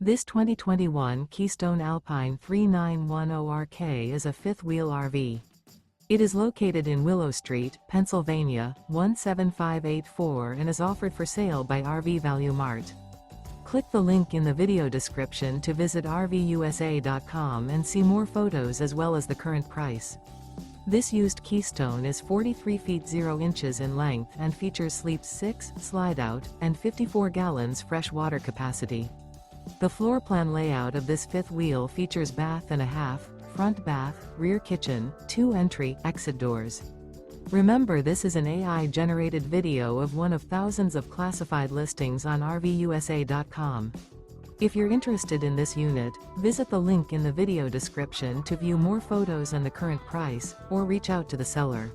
This 2021 Keystone Alpine 3910RK is a fifth-wheel RV. It is located in Willow Street, Pennsylvania, 17584 and is offered for sale by RV Value Mart. Click the link in the video description to visit RVUSA.com and see more photos as well as the current price. This used Keystone is 43 feet 0 inches in length and features sleep 6, slide-out, and 54 gallons fresh water capacity. The floor plan layout of this fifth wheel features bath and a half, front bath, rear kitchen, 2 entry, exit doors. Remember, this is an AI-generated video of one of thousands of classified listings on RVUSA.com. If you're interested in this unit, visit the link in the video description to view more photos and the current price, or reach out to the seller.